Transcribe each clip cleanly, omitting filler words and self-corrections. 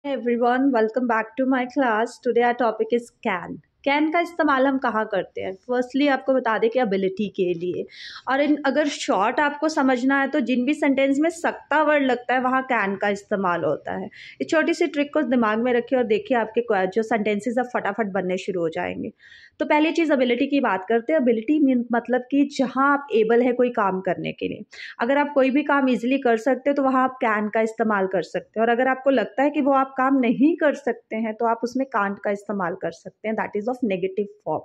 Hey everyone, welcome back to my class. Today our topic is can. Can का इस्तेमाल हम कहाँ करते हैं? फर्स्टली आपको बता दें कि एबिलिटी के लिए, और अगर शॉर्ट आपको समझना है तो जिन भी सेंटेंस में सकता वर्ड लगता है वहाँ कैन का इस्तेमाल होता है। इस छोटी सी ट्रिक को दिमाग में रखिए और देखिए आपके जो सेंटेंसेस अब फटाफट बनने शुरू हो जाएंगे। तो पहली चीज़ एबिलिटी की बात करते हैं। एबिलिटी मीन मतलब कि जहाँ आप एबल है कोई काम करने के लिए। अगर आप कोई भी काम इजीली कर सकते हो तो वहाँ आप कैन का इस्तेमाल कर सकते हैं, और अगर आपको लगता है कि वो आप काम नहीं कर सकते हैं तो आप उसमें कांट का इस्तेमाल कर सकते हैं, that is of negative form.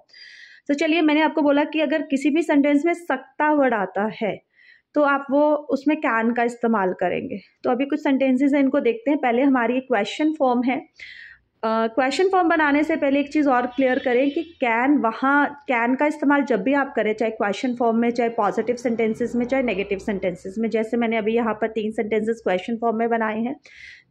तो चलिए, मैंने आपको बोला कि अगर किसी भी सेंटेंस में सकता वर्ड आता है तो आप वो उसमें कैन का इस्तेमाल करेंगे। तो अभी कुछ सेंटेंसेस हैं, इनको देखते हैं। पहले हमारी क्वेश्चन फॉर्म है। क्वेश्चन फॉर्म बनाने से पहले एक चीज़ और क्लियर करें कि कैन का इस्तेमाल जब भी आप करें, चाहे क्वेश्चन फॉर्म में, चाहे पॉजिटिव सेंटेंसेस में, चाहे नेगेटिव सेंटेंसेस में। जैसे मैंने अभी यहाँ पर 3 सेंटेंसेस क्वेश्चन फॉर्म में बनाए हैं,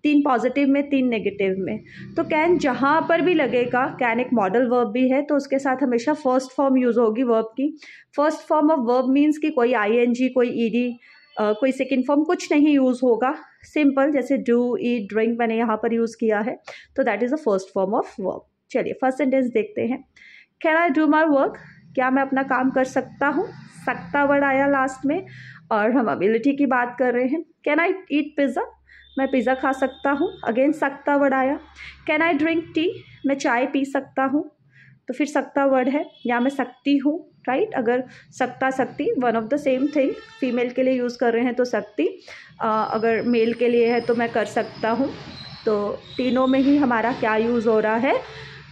3 पॉजिटिव में, 3 नेगेटिव में। तो कैन जहाँ पर भी लगेगा, कैन एक मॉडल वर्ब भी है तो उसके साथ हमेशा फर्स्ट फॉर्म यूज़ होगी वर्ब की। First form of verb means कि कोई आईएनजी, कोई ईडी, कोई सेकेंड फॉर्म कुछ नहीं यूज़ होगा। सिंपल, जैसे डू, ईट, ड्रिंक मैंने यहाँ पर यूज़ किया है, तो that is the first form of verb. चलिए फर्स्ट सेंटेंस देखते हैं। Can I do my work? क्या मैं अपना काम कर सकता हूँ? सकता वर्ड आया लास्ट में, और हम एबिलिटी की बात कर रहे हैं। Can I eat pizza? मैं पिज़्ज़ा खा सकता हूँ, अगेन सकता वर्ड आया। Can I drink tea? मैं चाय पी सकता हूँ, तो फिर सकता वर्ड है। या मैं सकती हूँ, राइट। अगर सकता सकती one of the same thing, female के लिए यूज़ कर रहे हैं तो सकती, अगर मेल के लिए है तो मैं कर सकता हूँ। तो तीनों में ही हमारा क्या यूज़ हो रहा है?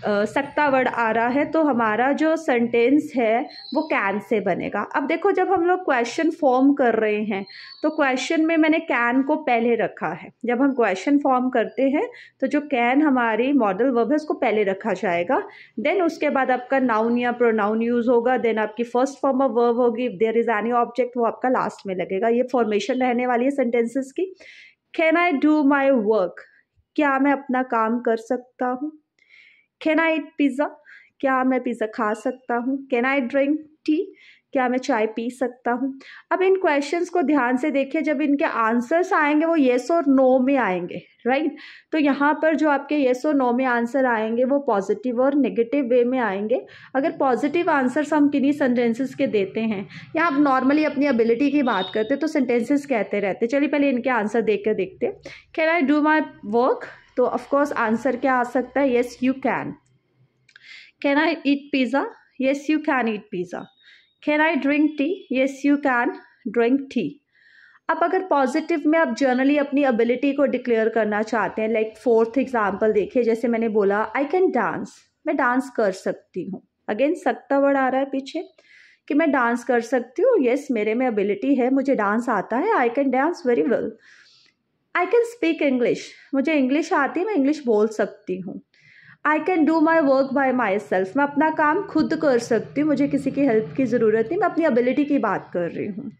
सकता वर्ड आ रहा है। तो हमारा जो सेंटेंस है वो कैन से बनेगा। अब देखो, जब हम लोग क्वेश्चन फॉर्म कर रहे हैं तो क्वेश्चन में मैंने कैन को पहले रखा है। जब हम क्वेश्चन फॉर्म करते हैं तो जो कैन हमारी मॉडल वर्ब है उसको पहले रखा जाएगा, देन उसके बाद आपका नाउन या प्रोनाउन यूज़ होगा, देन आपकी फर्स्ट फॉर्म ऑफ वर्ब होगी। If there is any object, वो आपका लास्ट में लगेगा। ये फॉर्मेशन रहने वाली है सेंटेंसेस की। Can I do my work? क्या मैं अपना काम कर सकता हूँ? Can I eat pizza? क्या मैं पिज़्ज़ा खा सकता हूँ? Can I drink tea? क्या मैं चाय पी सकता हूँ? अब इन क्वेश्चंस को ध्यान से देखिए, जब इनके आंसर्स आएंगे वो येस और नो में आएंगे, राइट। तो यहाँ पर जो आपके येस और नो में आंसर आएंगे वो पॉजिटिव और नेगेटिव वे में आएंगे। अगर पॉजिटिव आंसर्स हम किन्हीं सेंटेंसेस के देते हैं, या आप नॉर्मली अपनी एबिलिटी की बात करते तो सेंटेंसेस कहते रहते। चलिए पहले इनके आंसर देख कर देखते हैं। Can I do my work? तो ऑफकोर्स आंसर क्या आ सकता है? Yes you can. Can I eat pizza? Yes you can eat pizza. Can I drink tea? Yes you can drink tea. अब अगर पॉजिटिव में आप जनरली अपनी एबिलिटी को डिक्लेयर करना चाहते हैं, लाइक फोर्थ एग्जाम्पल देखिए, जैसे मैंने बोला आई कैन डांस, मैं डांस कर सकती हूँ। अगेन सकता वर्ड आ रहा है पीछे कि मैं डांस कर सकती हूँ। येस, मेरे में एबिलिटी है, मुझे डांस आता है, I can dance very well. I can speak English, मुझे इंग्लिश आती है, मैं इंग्लिश बोल सकती हूँ। I can do my work by my self, मैं अपना काम खुद कर सकती हूँ, मुझे किसी की हेल्प की ज़रूरत नहीं। मैं अपनी एबिलिटी की बात कर रही हूँ।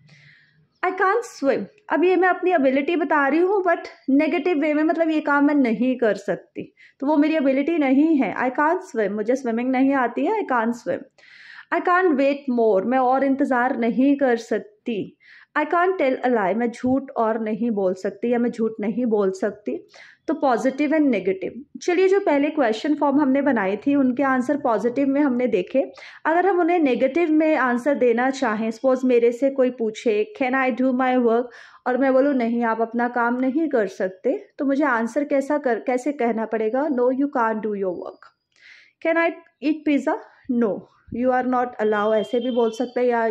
आई कांट स्विम, अब ये मैं अपनी एबिलिटी बता रही हूँ बट नेगेटिव वे में, मतलब ये काम मैं नहीं कर सकती, तो वो मेरी एबिलिटी नहीं है। आई कांट स्विम, मुझे स्विमिंग नहीं आती है, I can't swim. I can't wait more, मैं और इंतज़ार नहीं कर सकती। आई कांट टेल अ लाई, मैं झूठ और नहीं बोल सकती, या मैं झूठ नहीं बोल सकती। तो पॉजिटिव एंड नेगेटिव। चलिए, जो पहले क्वेश्चन फॉर्म हमने बनाई थी उनके आंसर पॉजिटिव में हमने देखे। अगर हम उन्हें नेगेटिव में आंसर देना चाहें, सपोज मेरे से कोई पूछे can I do my work, और मैं बोलूँ नहीं, आप अपना काम नहीं कर सकते, तो मुझे आंसर कैसे कहना पड़ेगा? No you can't do your work. Can I eat pizza? No you are not allow, ऐसे भी बोल सकते हैं, या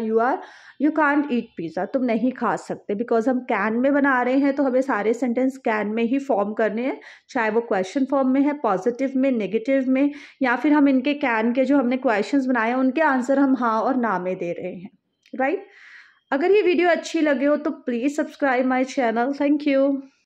यू कांट ईट पिज़्ज़ा, तुम नहीं खा सकते। बिकॉज हम कैन में बना रहे हैं तो हमें सारे सेंटेंस कैन में ही फॉर्म करने हैं, चाहे वो क्वेश्चन फॉर्म में है, पॉजिटिव में, नेगेटिव में, या फिर हम इनके कैन के जो हमने क्वेश्चंस बनाए हैं उनके आंसर हम हाँ और ना में दे रहे हैं, राइट। अगर ये वीडियो अच्छी लगे हो तो please subscribe my channel. Thank you.